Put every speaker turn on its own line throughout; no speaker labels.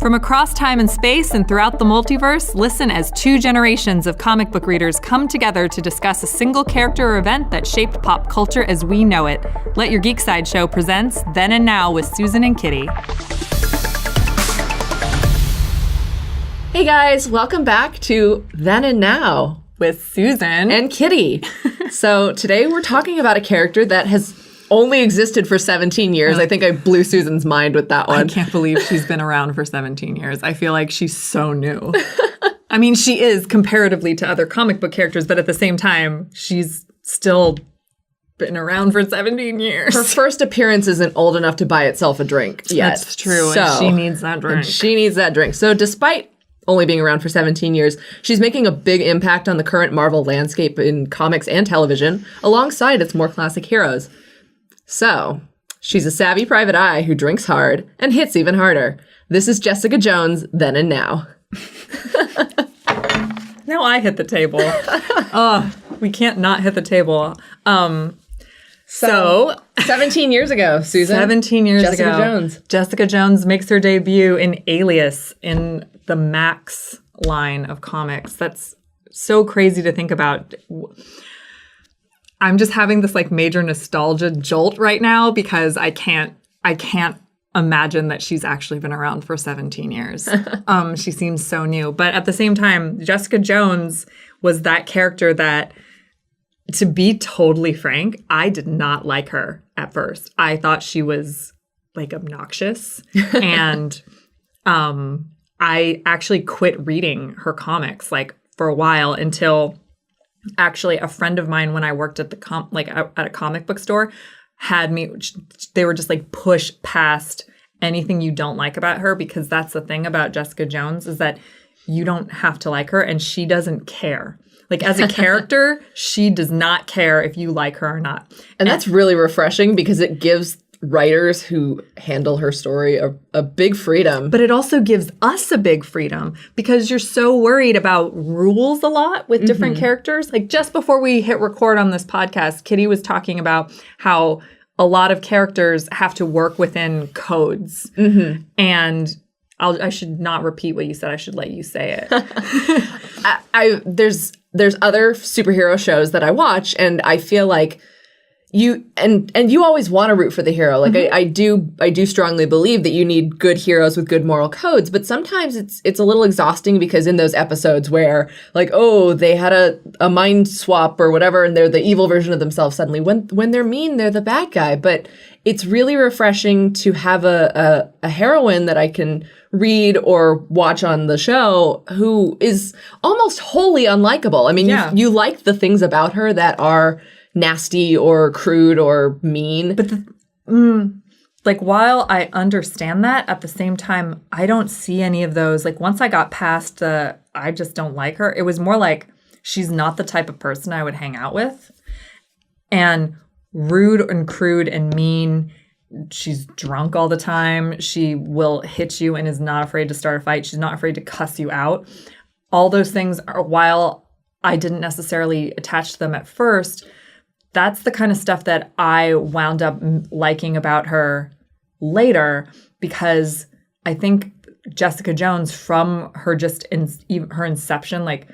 From across time and space and throughout the multiverse, listen as two generations of comic book readers come together to discuss a single character or event that shaped pop culture as we know it. Let Your Geek Sideshow presents Then and Now with Susan and Kitty.
Hey guys, welcome back to Then and Now
with Susan
and Kitty. So today we're talking about a character that has only existed for 17 years. I think I blew Susan's mind with that one.
I can't believe she's been around for 17 years. I feel like she's so new. I mean, she is comparatively to other comic book characters, but at the same time, she's still been around for 17 years.
Her first appearance isn't old enough to buy itself a drink yet.
That's true, and she needs that drink.
She needs that drink. So despite only being around for 17 years, she's making a big impact on the current Marvel landscape in comics and television, alongside its more classic heroes. So, she's a savvy private eye who drinks hard and hits even harder. This is Jessica Jones, Then and Now.
Now I hit the table. We can't not hit the table. So
17 years ago, Susan.
17 years
Jessica
ago.
Jones.
Jessica Jones makes her debut in Alias in the Max line of comics. That's so crazy to think about. I'm just having this like major nostalgia jolt right now because I can't imagine that she's actually been around for 17 years. She seems so new. But at the same time, Jessica Jones was that character that, to be totally frank, I did not like her at first. I thought she was like obnoxious. And I actually quit reading her comics like for a while until actually a friend of mine, when I worked at at a comic book store, had me, they were just like push past anything you don't like about her, because that's the thing about Jessica Jones, is that you don't have to like her and she doesn't care. Like as a character, she does not care if you like her or not.
And that's really refreshing because it gives writers who handle her story a big freedom.
But it also gives us a big freedom because you're so worried about rules a lot with different characters. Like just before we hit record on this podcast, Kitty was talking about how a lot of characters have to work within codes. And I should not repeat what you said. I should let you say it.
There's other superhero shows that I watch, and I feel like you always want to root for the hero. Like I do strongly believe that you need good heroes with good moral codes, but sometimes it's a little exhausting because in those episodes where like, oh, they had a mind swap or whatever and they're the evil version of themselves suddenly, when they're mean, they're the bad guy. But it's really refreshing to have a heroine that I can read or watch on the show who is almost wholly unlikable. I mean, you like the things about her that are nasty or crude or mean.
But like, while I understand that, at the same time, I don't see any of those. Like, once I got past the I just don't like her, it was more like she's not the type of person I would hang out with. And rude and crude and mean. She's drunk all the time. She will hit you and is not afraid to start a fight. She's not afraid to cuss you out. All those things are, while I didn't necessarily attach to them at first, that's the kind of stuff that I wound up liking about her later, because I think Jessica Jones, from her her inception, like,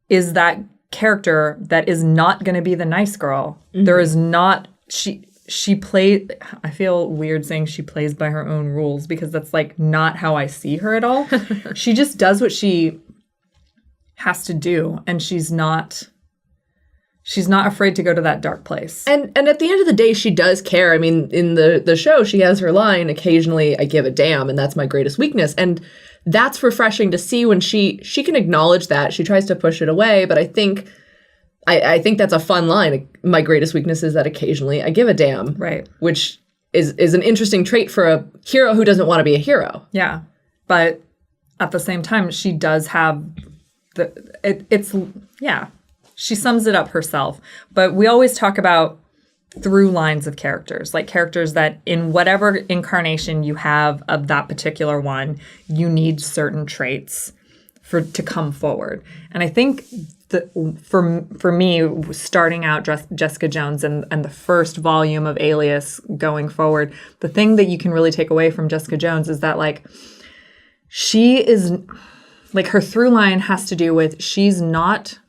is that character that is not going to be the nice girl. There is not, she plays, I feel weird saying she plays by her own rules because that's like not how I see her at all. She just does what she has to do, and she's not afraid to go to that dark place.
And at the end of the day, she does care. I mean, in the show, she has her line, occasionally I give a damn, and that's my greatest weakness. And that's refreshing to see when she can acknowledge that. She tries to push it away, but I think that's a fun line. My greatest weakness is that occasionally I give a damn.
Right.
Which is an interesting trait for a hero who doesn't want to be a hero.
Yeah. But at the same time, she does have she sums it up herself. But we always talk about through lines of characters, like characters that in whatever incarnation you have of that particular one, you need certain traits to come forward. And I think for me, starting out Jessica Jones and the first volume of Alias going forward, the thing that you can really take away from Jessica Jones is that, like, she is like, her through line has to do with she's not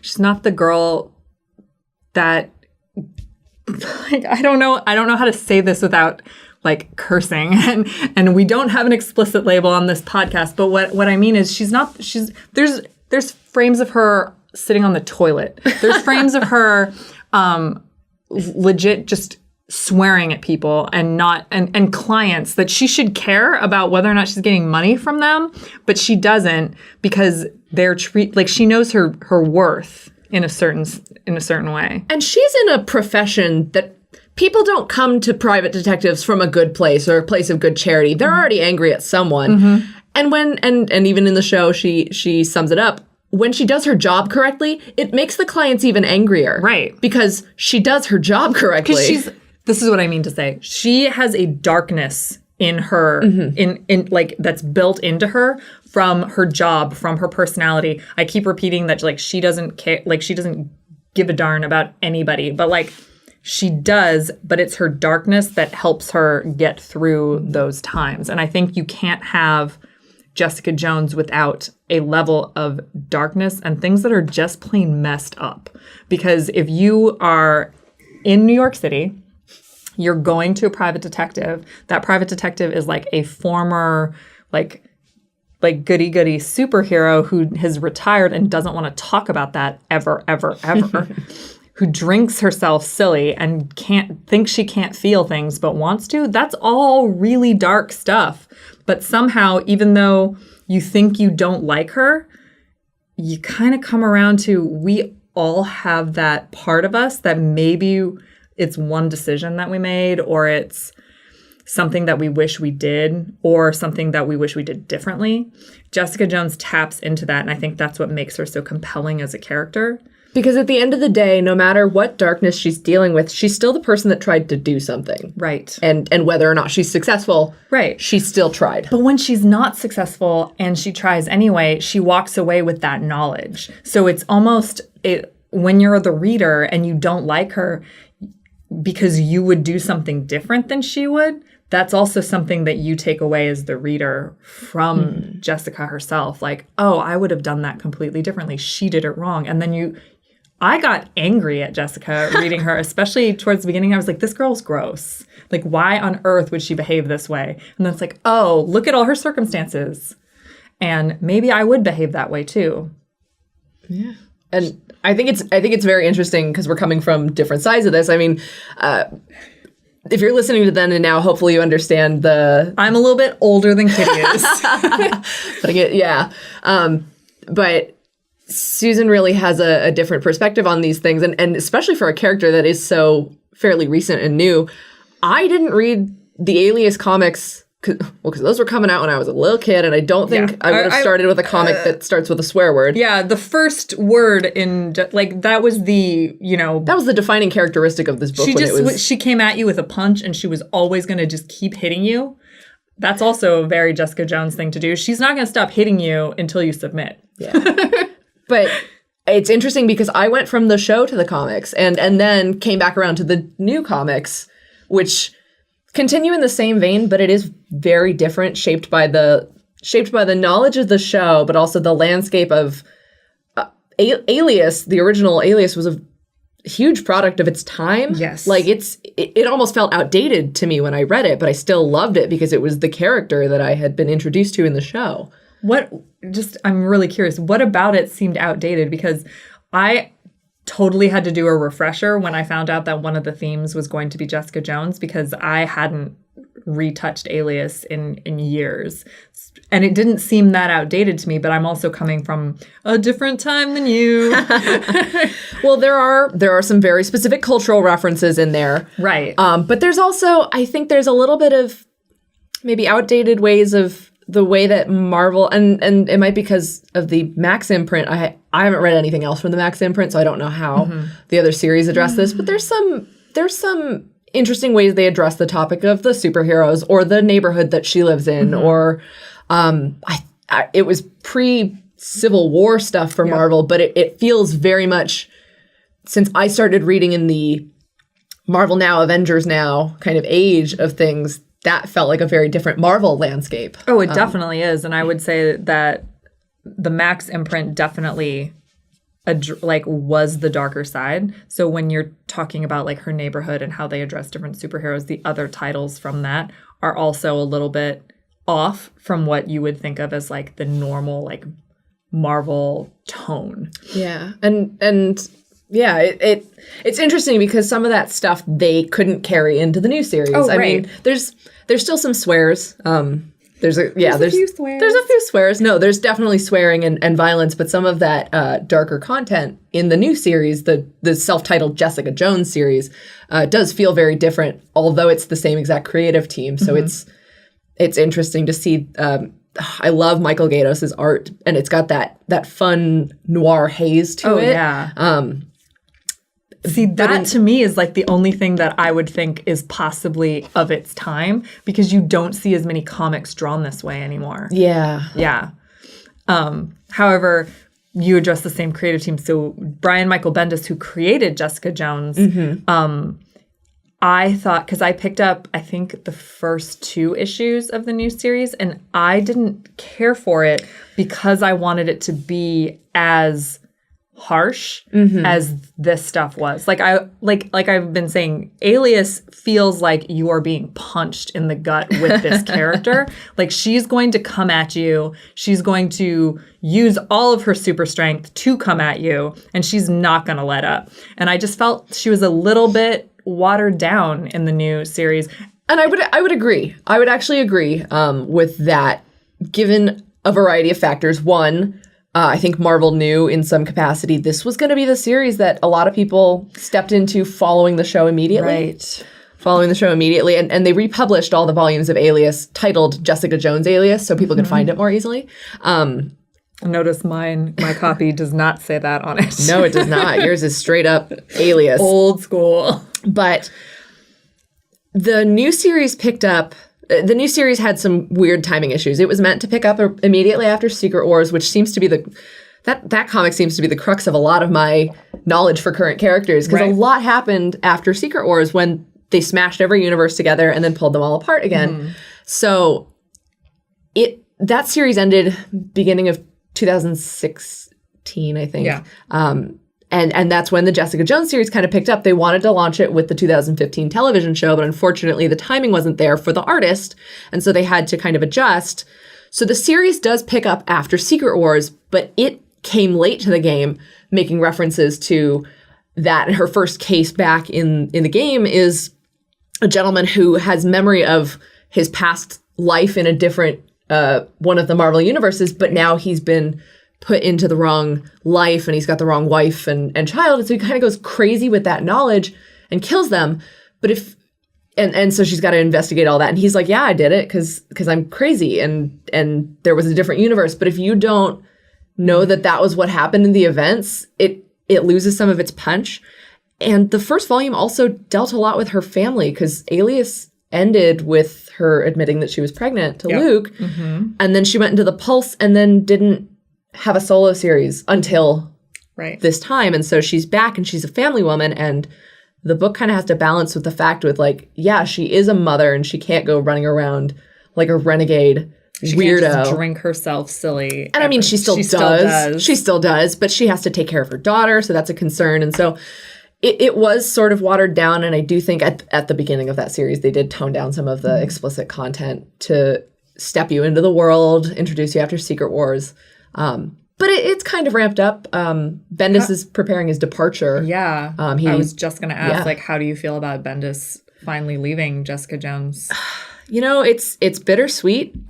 the girl that, like, I don't know how to say this without like cursing, and we don't have an explicit label on this podcast, but what I mean is there's frames of her sitting on the toilet. There's frames of her legit just swearing at people and clients that she should care about whether or not she's getting money from them, but she doesn't, because they're like, she knows her worth in a certain way. And
she's in a profession that people don't come to private detectives from a good place or a place of good charity. They're already angry at someone. And and even in the show, she sums it up. When she does her job correctly, it makes the clients even angrier.
Right.
Because she does her job correctly.
This is what I mean to say. She has a darkness in her, in like, that's built into her from her job, from her personality. I keep repeating that, like, she doesn't care, like, she doesn't give a darn about anybody, but like, she does, but it's her darkness that helps her get through those times. And I think you can't have Jessica Jones without a level of darkness and things that are just plain messed up. Because if you are in New York City, you're going to a private detective. That private detective is like a former, like goody-goody superhero who has retired and doesn't want to talk about that ever, who drinks herself silly and thinks she can't feel things but wants to. That's all really dark stuff. But somehow, even though you think you don't like her, you kind of come around to, we all have that part of us that maybe it's one decision that we made, or it's something that we wish we did, or something that we wish we did differently. Jessica Jones taps into that, and I think that's what makes her so compelling as a character.
Because at the end of the day, no matter what darkness she's dealing with, she's still the person that tried to do something.
Right.
And whether or not she's successful,
right,
she still tried.
But when she's not successful and she tries anyway, she walks away with that knowledge. So it's almost, when you're the reader and you don't like her because you would do something different than she would, that's also something that you take away as the reader from Jessica herself. Like, oh, I would have done that completely differently. She did it wrong. And then I got angry at Jessica reading her, especially towards the beginning. I was like, this girl's gross. Like, why on earth would she behave this way? And then it's like, oh, look at all her circumstances. And maybe I would behave that way too.
Yeah. And I think it's very interesting because we're coming from different sides of this. I mean, if you're listening to Then and Now, hopefully you understand
I'm a little bit older than Kitty is.
But Susan really has a different perspective on these things, and especially for a character that is so fairly recent and new. I didn't read the Alias comics because those were coming out when I was a little kid, and I don't think I would have started with a comic that starts with a swear word.
Yeah, the first word in, like, that was the, that
was the defining characteristic of this book.
She came at you with a punch, and she was always going to just keep hitting you. That's also a very Jessica Jones thing to do. She's not going to stop hitting you until you submit.
Yeah. But it's interesting because I went from the show to the comics and then came back around to the new comics, which continue in the same vein, but it is very different, shaped by the knowledge of the show, but also the landscape of Alias. The original Alias was a huge product of its time.
Yes.
Like, it almost felt outdated to me when I read it, but I still loved it because it was the character that I had been introduced to in the show.
I'm really curious, what about it seemed outdated? Because I totally had to do a refresher when I found out that one of the themes was going to be Jessica Jones, because I hadn't retouched Alias in years. And it didn't seem that outdated to me, but I'm also coming from a different time than you.
Well, there are some very specific cultural references in there.
Right.
But there's also, I think there's a little bit of maybe outdated ways of the way that Marvel, and it might be because of the Max imprint. I haven't read anything else from the Max imprint, so I don't know how the other series address this. But there's some interesting ways they address the topic of the superheroes or the neighborhood that she lives in, or it was pre-Civil War stuff for Marvel, but it feels very much, since I started reading in the Marvel Now, Avengers Now kind of age of things, that felt like a very different Marvel landscape.
Oh, it definitely is. And I would say that the Max imprint definitely was the darker side. So when you're talking about like her neighborhood and how they address different superheroes, the other titles from that are also a little bit off from what you would think of as like the normal like Marvel tone.
Yeah. And yeah, it's interesting because some of that stuff they couldn't carry into the new series.
Oh,
I
right.
mean, there's still some swears. There's a few swears. There's a few swears. No, there's definitely swearing and violence, but some of that darker content in the new series, the self-titled Jessica Jones series, does feel very different, although it's the same exact creative team. So it's interesting to see. I love Michael Gaydos' art, and it's got that fun noir haze to it.
Yeah. See, that to me is like the only thing that I would think is possibly of its time, because you don't see as many comics drawn this way anymore.
Yeah.
Yeah. However, you address the same creative team. So Brian Michael Bendis, who created Jessica Jones, I thought, because I picked up, I think, the first 2 issues of the new series, and I didn't care for it because I wanted it to be as harsh as this stuff was. Like I've been saying, Alias feels like you are being punched in the gut with this character. Like she's going to come at you. She's going to use all of her super strength to come at you, and she's not going to let up. And I just felt she was a little bit watered down in the new series.
And I would agree. I would actually agree with that, given a variety of factors. One, I think Marvel knew in some capacity this was going to be the series that a lot of people stepped into following the show immediately.
Right.
Following the show immediately. And they republished all the volumes of Alias titled Jessica Jones Alias so people could find it more easily.
Notice my copy does not say that on it.
No, it does not. Yours is straight up Alias.
Old school.
But the new series picked up. The new series had some weird timing issues. It was meant to pick up immediately after Secret Wars, which seems to be that comic seems to be the crux of a lot of my knowledge for current characters, because a lot happened after Secret Wars when they smashed every universe together and then pulled them all apart again. So that series ended beginning of 2016, I think.
Yeah.
And that's when the Jessica Jones series kind of picked up. They wanted to launch it with the 2015 television show, but unfortunately the timing wasn't there for the artist. And so they had to kind of adjust. So the series does pick up after Secret Wars, but it came late to the game, making references to that. And her first case back in the game is a gentleman who has memory of his past life in a different one of the Marvel universes, but now he's been put into the wrong life and he's got the wrong wife and child. And so he kind of goes crazy with that knowledge and kills them. But and so she's got to investigate all that. And he's like, yeah, I did it because I'm crazy. And there was a different universe. But if you don't know that was what happened in the events, it loses some of its punch. And the first volume also dealt a lot with her family, because Alias ended with her admitting that she was pregnant to Luke. And then she went into the Pulse and then didn't have a solo series until this time. And so she's back and she's a family woman, and the book kind of has to balance with the fact with like, yeah, she is a mother and she can't go running around like a renegade weirdo.
Can't just drink herself silly.
And I mean, she still does. She still does, but she has to take care of her daughter, so that's a concern. And so it was sort of watered down, and I do think at the beginning of that series they did tone down some of the explicit content to step you into the world, introduce you after Secret Wars. But it's kind of ramped up. Bendis is preparing his departure.
Yeah. I was just going to ask, like, how do you feel about Bendis finally leaving Jessica Jones?
You know, it's bittersweet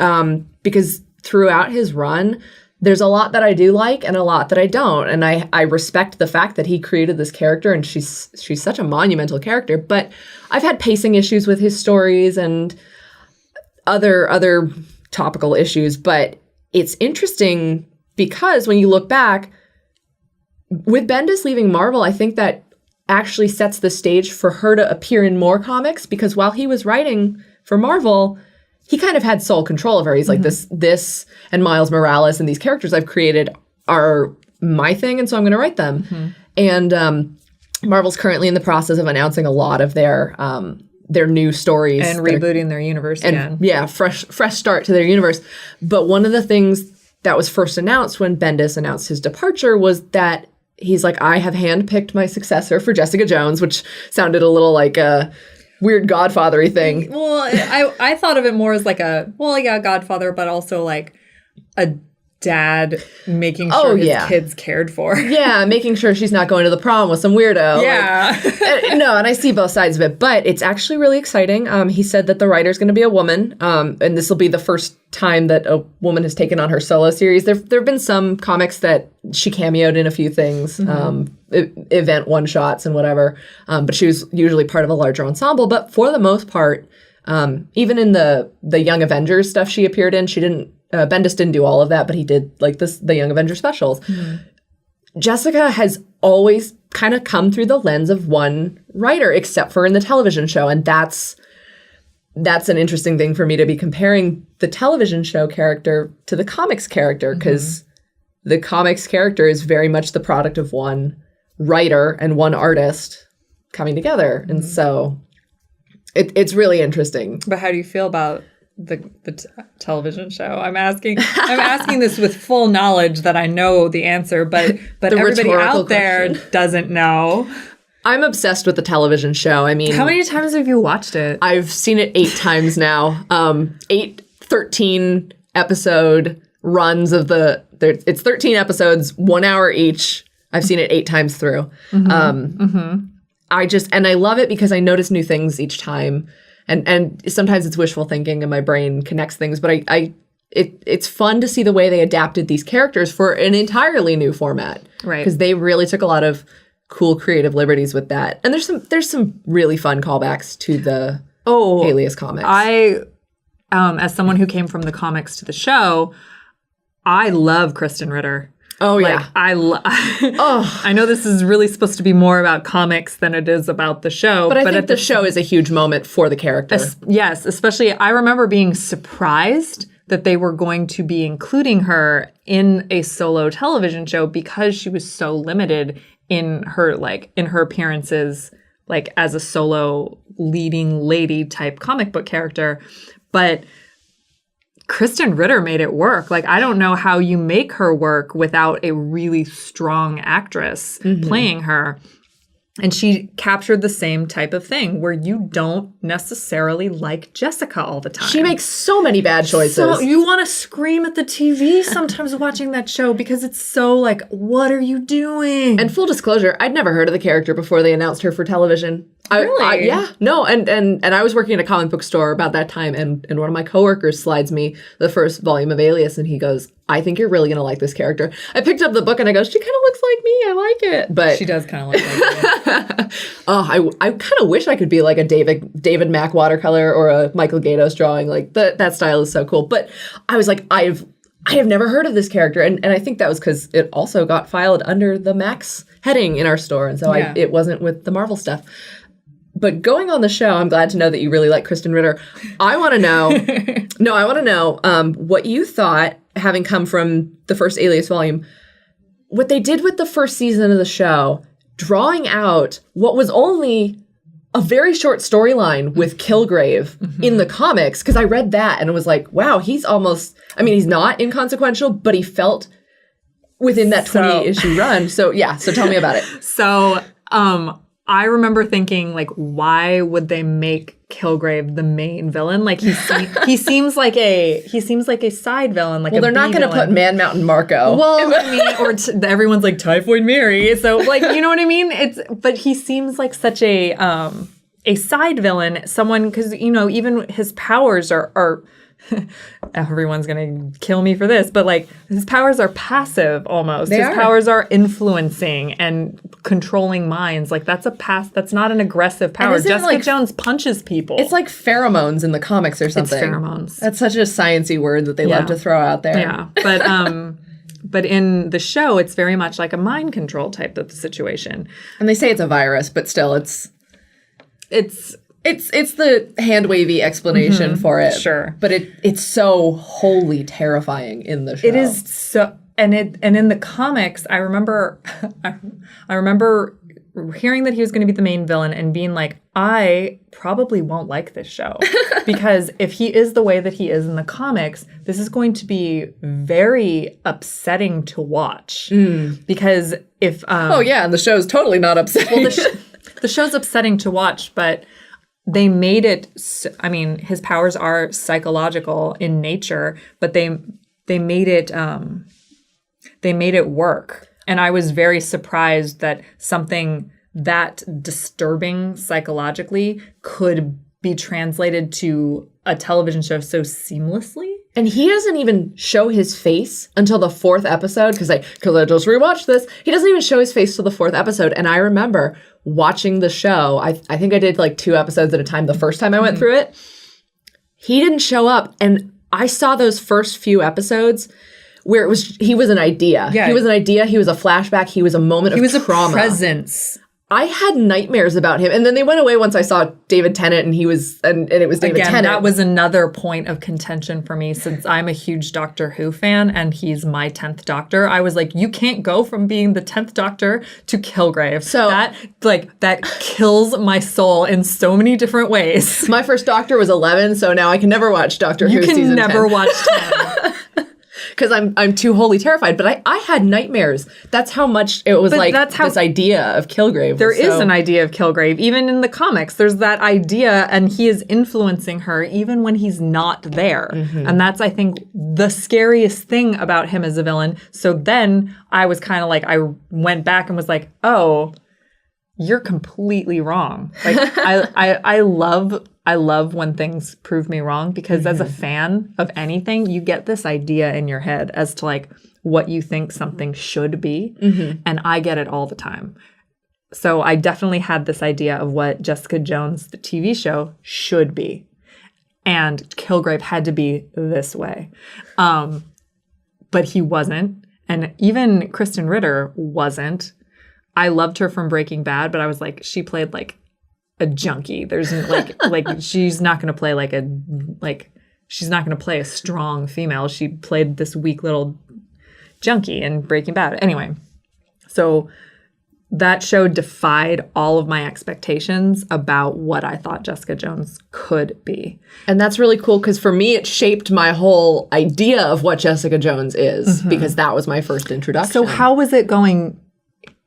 because throughout his run, there's a lot that I do like and a lot that I don't. And I respect the fact that he created this character, and she's such a monumental character. But I've had pacing issues with his stories and other topical issues. But it's interesting because when you look back, with Bendis leaving Marvel, I think that actually sets the stage for her to appear in more comics, because while he was writing for Marvel, he kind of had sole control of her. He's like, this and Miles Morales and these characters I've created are my thing, and so I'm going to write them. And Marvel's currently in the process of announcing a lot of their their new stories.
And rebooting their universe again.
Yeah, fresh start to their universe. But one of the things that was first announced when Bendis announced his departure was that he's like, I have handpicked my successor for Jessica Jones, which sounded a little like a weird Godfather-y thing.
Well, I thought of it more as like Godfather, but also like a dad making sure his kids cared for.
Yeah, making sure she's not going to the prom with some weirdo.
Yeah.
No, and I see both sides of it, but it's actually really exciting. He said that the writer's going to be a woman, and this will be the first time that a woman has taken on her solo series. There have been some comics that she cameoed in a few things, event one-shots and whatever, but she was usually part of a larger ensemble. But for the most part, even in the Young Avengers stuff she appeared in, she didn't. Bendis didn't do all of that, but he did like the Young Avengers specials. Jessica has always kind of come through the lens of one writer, except for in the television show, and that's an interesting thing for me to be comparing the television show character to the comics character, because the comics character is very much the product of one writer and one artist coming together, and so it's really interesting.
But how do you feel about the television show? I'm asking this with full knowledge that I know the answer, but everybody out there doesn't know.
I'm obsessed with the television show. I mean,
how many times have you watched it?
I've seen it 8 times now. 13 episode runs of it's 13 episodes, 1 hour each. I've seen it 8 times through. I love it because I notice new things each time. And sometimes it's wishful thinking and my brain connects things, but it's fun to see the way they adapted these characters for an entirely new format.
Right.
Because they really took a lot of cool creative liberties with that. And there's some really fun callbacks to the Alias comics.
As someone who came from the comics to the show, I love Kristen Ritter.
Oh,
like,
yeah.
I know this is really supposed to be more about comics than it is about the show.
But I think the show is a huge moment for the character.
Yes, especially I remember being surprised that they were going to be including her in a solo television show because she was so limited in her appearances, like as a solo leading lady type comic book character. But Kristen Ritter made it work. Like, I don't know how you make her work without a really strong actress playing her. And she captured the same type of thing where you don't necessarily like Jessica all the time.
She makes so many bad choices.
So you want to scream at the TV sometimes watching that show because it's so like, what are you doing?
And full disclosure, I'd never heard of the character before they announced her for television.
Really?
Yeah. No, and I was working at a comic book store about that time, and one of my coworkers slides me the first volume of Alias, and he goes, I think you're really going to like this character. I picked up the book, and I go, she kind of looks like me. I like it. But
she does kind of look like me.
I kind of wish I could be like a David Mack watercolor or a Michael Gaydos drawing. Like, that style is so cool. But I was like, I have never heard of this character. And I think that was because it also got filed under the Max heading in our store. And so it wasn't with the Marvel stuff. But going on the show, I'm glad to know that you really like Kristen Ritter. I want to know, what you thought, having come from the first Alias volume, what they did with the first season of the show, drawing out what was only a very short storyline with Kilgrave in the comics, because I read that and it was like, wow, he's not inconsequential, but he felt within that 20-issue run. So tell me about it.
So, I remember thinking, like, why would they make Kilgrave the main villain? Like, he seems like a side villain. Like,
they're not going to put Man Mountain Marco.
Well, I mean, everyone's like Typhoid Mary. So, like, you know what I mean? But he seems like such a side villain. Someone, because even his powers are everyone's going to kill me for this, but like his powers are passive almost. His powers are influencing and controlling minds. Like that's not an aggressive power. Jessica Jones punches people.
It's like pheromones in the comics or something.
It's pheromones.
That's such a sciencey word that they love to throw out there.
Yeah. But in the show, it's very much like a mind control type of situation.
And they say it's a virus, but still it's the hand-wavy explanation for it.
Sure.
But it's so wholly terrifying in the show.
It is so, and in the comics, I remember hearing that he was going to be the main villain and being like, I probably won't like this show because if he is the way that he is in the comics, this is going to be very upsetting to watch. Because if
oh yeah, and the show's totally not upsetting.
Well, the show's upsetting to watch, but they made it. I mean, his powers are psychological in nature, but they made it work. And I was very surprised that something that disturbing psychologically could be translated to a television show so seamlessly.
And he doesn't even show his face until the 4th episode, because I just rewatched this. He doesn't even show his face till the 4th episode. And I remember watching the show. I think I did like 2 episodes at a time the first time I went through it. He didn't show up. And I saw those first few episodes where he was an idea.
Yeah.
He was an idea. He was a flashback. He was a moment of trauma.
A presence.
I had nightmares about him. And then they went away once I saw David Tennant and it was David Tennant.
That was another point of contention for me since I'm a huge Doctor Who fan and he's my 10th Doctor. I was like, you can't go from being the 10th Doctor to Kilgrave. So that kills my soul in so many different ways.
My first Doctor was 11, so now I can never watch Doctor Who season 10.
You can never watch 10.
Because I'm too wholly terrified. But I had nightmares. That's how much it was this idea of Kilgrave.
There is an idea of Kilgrave. Even in the comics, there's that idea and he is influencing her even when he's not there. And that's, I think, the scariest thing about him as a villain. So then I was kind of like, I went back and was like, oh, you're completely wrong. Like, I love when things prove me wrong because as a fan of anything, you get this idea in your head as to like what you think something should be. And I get it all the time. So I definitely had this idea of what Jessica Jones, the TV show, should be. And Kilgrave had to be this way. But he wasn't. And even Kristen Ritter wasn't. I loved her from Breaking Bad, but I was like, she played like a junkie. There's like she's not going to play she's not going to play a strong female. She played this weak little junkie in Breaking Bad. Anyway, so that show defied all of my expectations about what I thought Jessica Jones could be.
And that's really cool because for me, it shaped my whole idea of what Jessica Jones is because that was my first introduction.
So how was it going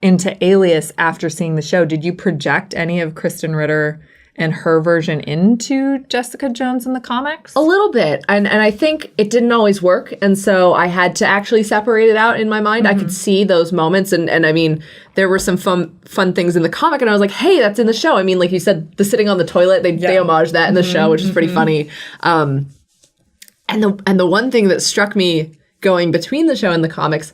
into Alias after seeing the show? Did you project any of Kristen Ritter and her version into Jessica Jones in the comics?
A little bit. And I think it didn't always work. And so I had to actually separate it out in my mind. I could see those moments. And I mean, there were some fun things in the comic. And I was like, hey, that's in the show. I mean, like you said, the sitting on the toilet, they homage that in the show, which is pretty funny. And the one thing that struck me going between the show and the comics,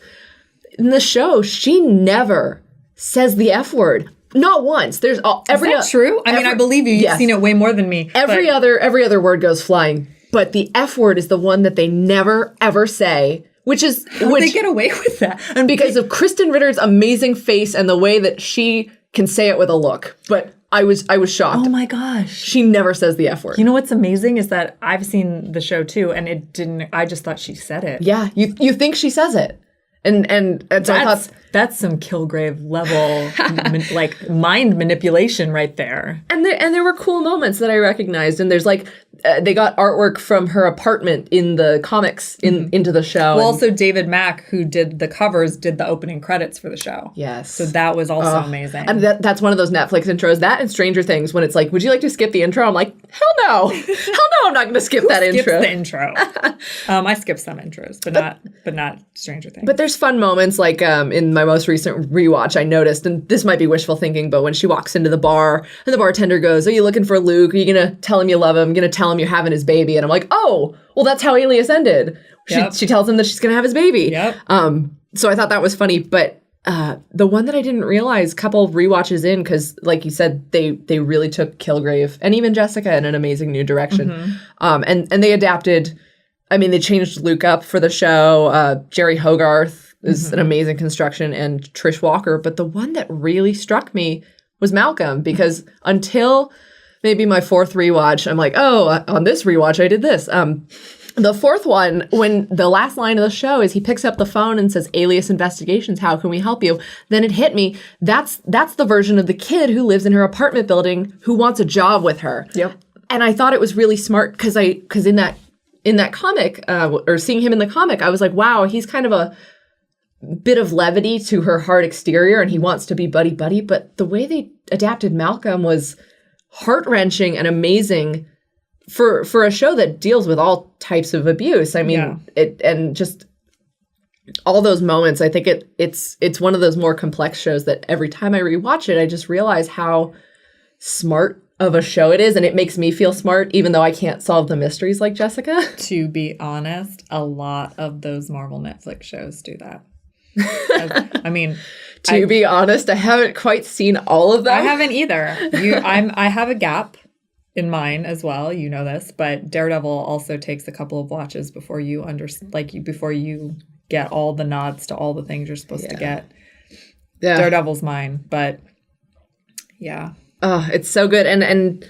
in the show, she never says the F word. Not once. There's every.
Is that true? I mean, I believe you. You've seen it way more than me.
Every other word goes flying, but the F word is the one that they never ever say. Which is
how they get away with that?
And because of Kristen Ritter's amazing face and the way that she can say it with a look. But I was shocked.
Oh my gosh.
She never says the F word.
You know what's amazing is that I've seen the show too, and it didn't. I just thought she said it.
Yeah, you think she says it. And so I thought
that's some Kilgrave level like mind manipulation right there.
And there were cool moments that I recognized. And there's like they got artwork from her apartment in the comics into the show.
Well, also David Mack, who did the covers, did the opening credits for the show.
Yes.
So that was also amazing.
And that's one of those Netflix intros. That and Stranger Things, when it's like, would you like to skip the intro? I'm like, hell no. Hell no, I'm not going to skip that intro.
Skips the intro. I skipped some intros, but not Stranger Things.
But there's fun moments like in my most recent rewatch I noticed, and this might be wishful thinking, but when she walks into the bar and the bartender goes, are you looking for Luke? Are you going to tell him you love him? Going to tell him you're having his baby? And I'm like, oh, well, that's how Alias ended. She tells him that she's going to have his baby.
Yep.
So I thought that was funny. But the one that I didn't realize a couple of rewatches in, because like you said, they really took Kilgrave and even Jessica in an amazing new direction. And they adapted. I mean, they changed Luke up for the show. Jerry Hogarth is an amazing construction, and Trish Walker. But the one that really struck me was Malcolm, because until maybe my 4th rewatch, I'm like, oh, on this rewatch, I did this. The fourth one, when the last line of the show is he picks up the phone and says, Alias Investigations, how can we help you? Then it hit me. That's the version of the kid who lives in her apartment building who wants a job with her.
Yep.
And I thought it was really smart because in that comic, or seeing him in the comic, I was like, wow, he's kind of a bit of levity to her hard exterior and he wants to be buddy-buddy. But the way they adapted Malcolm was heart-wrenching and amazing for a show that deals with all types of abuse. I mean, it and just all those moments. I think it's one of those more complex shows that every time I rewatch it, I just realize how smart of a show it is, and it makes me feel smart, even though I can't solve the mysteries like Jessica.
To be honest, a lot of those Marvel Netflix shows do that. I mean,
to be honest, I haven't quite seen all of them.
I haven't either. I have a gap in mine as well, you know this, but Daredevil also takes a couple of watches before you before you get all the nods to all the things you're supposed to get. Yeah. Daredevil's mine, but yeah.
Oh, it's so good. And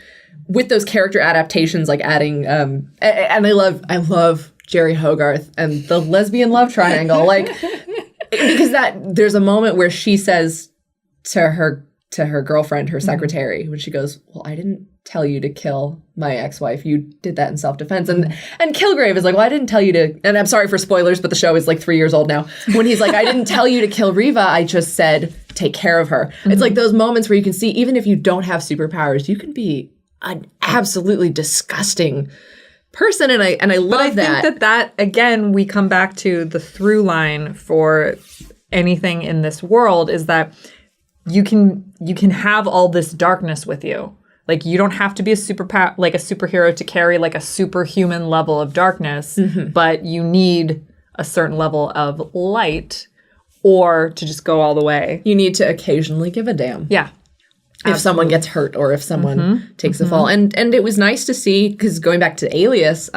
with those character adaptations, like adding and I love Jerry Hogarth and the lesbian love triangle. Like because there's a moment where she says to her girlfriend, her secretary, when she goes, well, I didn't tell you to kill my ex-wife. You did that in self-defense. And Kilgrave is like, well, I didn't tell you to, and I'm sorry for spoilers, but the show is like 3 years old now. When he's like, I didn't tell you to kill Riva, I just said, take care of her. It's like those moments where you can see, even if you don't have superpowers, you can be an absolutely disgusting person. And I love that.
I think that again, we come back to the through line for anything in this world is that you can have all this darkness with you. Like, you don't have to be a superhero to carry like a superhuman level of darkness, but you need a certain level of light or to just go all the way.
You need to occasionally give a damn.
Yeah.
If someone gets hurt or if someone takes a fall. And it was nice to see, because going back to Alias,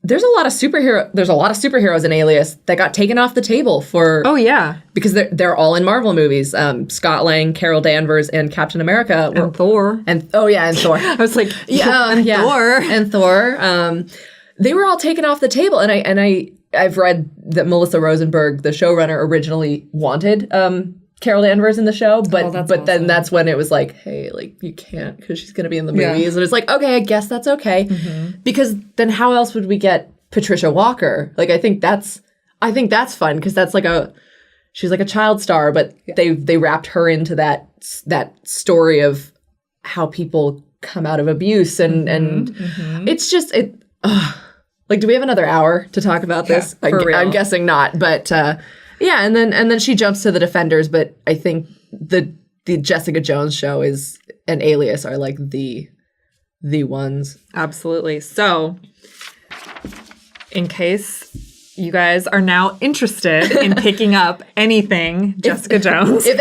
there's a lot of superheroes in Alias that got taken off the table for...
Oh, yeah.
Because they're all in Marvel movies. Scott Lang, Carol Danvers, and Captain America.
And Thor.
And Thor.
I was like, Thor.
And Thor. They were all taken off the table. And I've read that Melissa Rosenberg, the showrunner, originally wanted Carol Danvers in the show, but awesome. Then that's when it was like, hey, like, you can't because she's going to be in the movies. Yeah. And it's like, okay, I guess that's okay. Because then how else would we get Patricia Walker? Like, I think that's fun because that's like she's like a child star, but they wrapped her into that story of how people come out of abuse and it's just like, do we have another hour to talk about this?
For real.
I'm guessing not, but yeah, and then she jumps to the Defenders, but I think the Jessica Jones show and Alias are like the ones.
Absolutely. So, in case you guys are now interested in picking up anything Jessica Jones,
if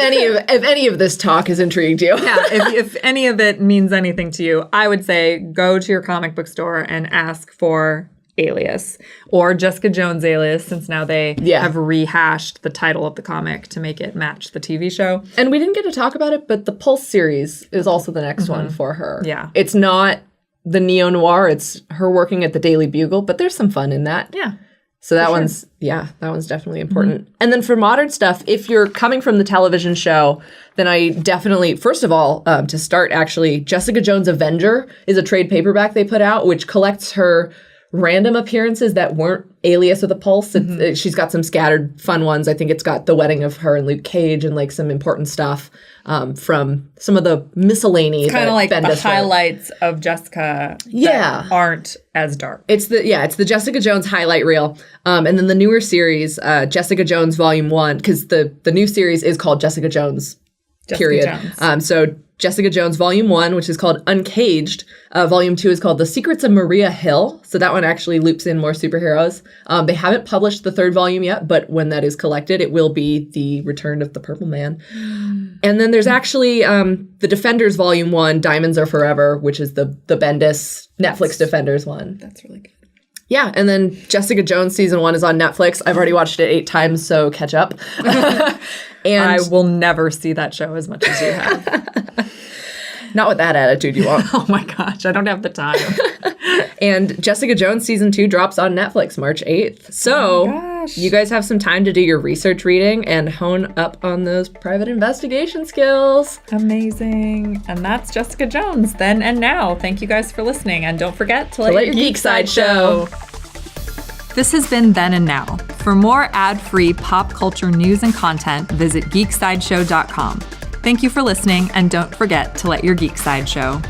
any of this talk has intrigued you,
if any of it means anything to you, I would say go to your comic book store and ask for Alias or Jessica Jones Alias, since now they have rehashed the title of the comic to make it match the TV show.
And we didn't get to talk about it, but the Pulse series is also the next one for her.
Yeah.
It's not the neo-noir, it's her working at the Daily Bugle, but there's some fun in that.
Yeah.
So that one's definitely important. And then for modern stuff, if you're coming from the television show, then I definitely, first of all, to start actually, Jessica Jones Avenger is a trade paperback they put out, which collects her random appearances that weren't Alias or the Pulse. She's got some scattered fun ones. I think it's got the wedding of her and Luke Cage and like some important stuff from some of the miscellany.
Kind of like the highlights of Jessica that aren't as dark.
It's the Jessica Jones highlight reel. And then the newer series, Jessica Jones Volume 1, because the new series is called Jessica Jones, period. So Jessica Jones Volume 1, which is called Uncaged. Volume 2 is called The Secrets of Maria Hill. So that one actually loops in more superheroes. They haven't published the third volume yet, but when that is collected, it will be the Return of the Purple Man. And then there's actually the Defenders Volume 1, Diamonds Are Forever, which is the Bendis Netflix Defenders one.
That's really good.
Yeah, and then Jessica Jones Season 1 is on Netflix. I've already watched it 8 times, so catch up.
And I will never see that show as much as you have.
Not with that attitude you want.
Oh my gosh, I don't have the time.
And Jessica Jones season 2 drops on Netflix March 8th. So you guys have some time to do your research reading and hone up on those private investigation skills.
Amazing. And that's Jessica Jones, then and now. Thank you guys for listening. And don't forget to let your geek side show. This has been Then and Now. For more ad-free pop culture news and content, visit geeksideshow.com. Thank you for listening, and don't forget to let your geek side show.